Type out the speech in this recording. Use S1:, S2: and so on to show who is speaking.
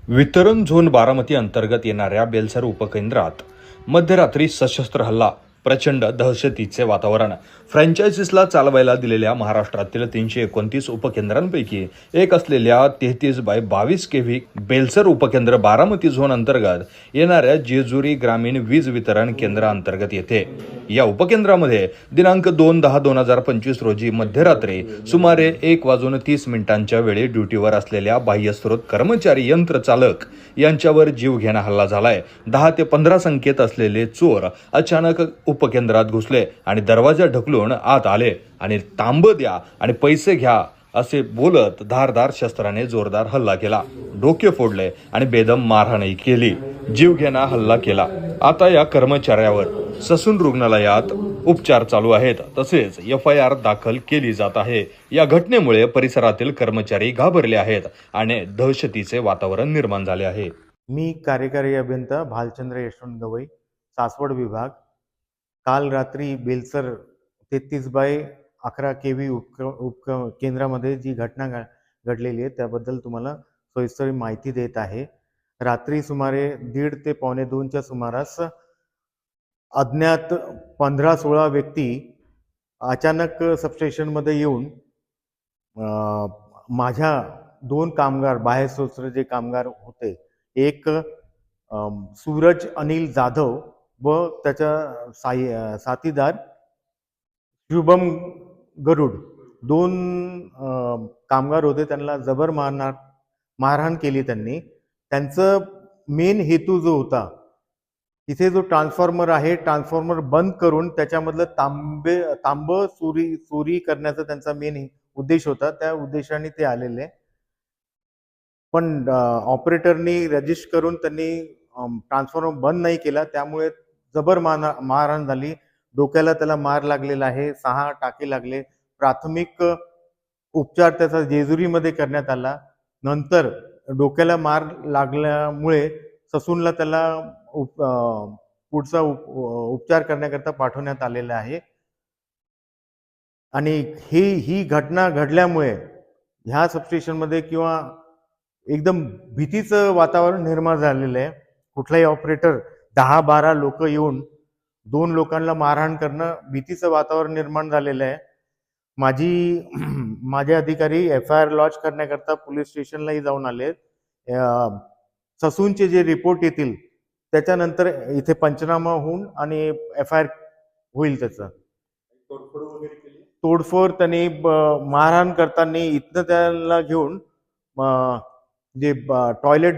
S1: वितरण झोन बारामती अंतर्गत येणाऱ्या बेलसर उपकेंद्रात मध्यरात्री सशस्त्र हल्ला, प्रचंड दहशतीचे वातावरण. फ्रँचायझीसला चालवायला दिलेल्या महाराष्ट्रातील 329 उपकेंद्रांपैकी एक असलेल्या 33/22 केव्ही बेलसर उपकेंद्र बारामती झोन अंतर्गत येणाऱ्या जेजुरी ग्रामीण वीज वितरण केंद्राअंतर्गत येते. या उपकेंद्रामध्ये दिनांक 2/10/2025 रोजी मध्यरात्री सुमारे 1:30 वेळी ड्युटीवर असलेल्या बाह्यस्रोत कर्मचारी यंत्रचालक यांच्यावर जीवघेणा हल्ला झालाय. 10 ते 15 संख्येत असलेले चोर अचानक उपकेंद्रात घुसले आणि दरवाजा ढकलून आत आले आणि तांब द्या आणि पैसे घ्या असे बोलत धारदार शस्त्राने जोरदार हल्ला केला. डोके फोडले आणि बेदम मारहाणही केली. जीवघेणा हल्ला केला. आता या कर्मचाऱ्यावर ससून रुग्णालयात उपचार चालू आहेत. तसेच FIR दाखल केली जात आहे. या घटनेमुळे परिसरातील कर्मचारी घाबरले आहेत आणि दहशतीचे वातावरण निर्माण झाले आहे.
S2: मी कार्यकारी अभियंता भालचंद्र यशवंत गवई, सासवड विभाग. काल रात्री बेलसर 33/11 केव्ही केंद्रामध्ये जी घटना घडलेली आहे त्याबद्दल तुम्हाला सविस्तर माहिती देत आहे. रात्री सुमारे 1:30 ते 1:45च्या सुमारास अज्ञात 15-16 व्यक्ती अचानक सबस्टेशनमध्ये येऊन माझ्या 2 कामगार, बाह्यस्रोत जे कामगार होते, एक सूरज अनिल जाधव व त्याच्या साथीदार शुभम गरुड, 2 कामगार होते. त्यांना जबर मारहाण केली त्यांनी. त्यांचं मेन हेतू जो होता, तिथे जो ट्रान्सफॉर्मर आहे, ट्रान्सफॉर्मर बंद करून त्याच्यामधलं तांब चोरी करण्याचा त्यांचा मेन उद्देश होता. त्या उद्देशाने ते आलेले. पण ऑपरेटरनी रजिस्ट करून त्यांनी ट्रान्सफॉर्मर बंद नाही केला. त्यामुळे जबर मारहाण झाली. डोक्याला त्याला मार लागलेला आहे. 6 टाके लागले. प्राथमिक उपचार त्याचा जेजुरीमध्ये करण्यात आला. नंतर डोक्याला मार लागल्यामुळे ससूनला त्याला पुढचा उपचार करण्याकरता पाठवण्यात आलेला आहे. आणि ही घटना घडल्यामुळे ह्या सबस्टेशनमध्ये किंवा एकदम भीतीचं वातावरण निर्माण झालेलं आहे. कुठलाही ऑपरेटर 10-12 लोक येऊन 2 लोकांना मारहाण करणं, भीतीचं वातावरण निर्माण झालेलं आहे. माझे अधिकारी FIR लॉन्च करण्याकरता पोलीस स्टेशनलाही जाऊन आले. ससूनचे जे रिपोर्ट येतील त्याच्यानंतर इथे पंचनामा होऊन आणि FIR होईल. त्याचं तोडफोड त्यांनी मारहाण करताना इथनं त्याला घेऊन जे टॉयलेट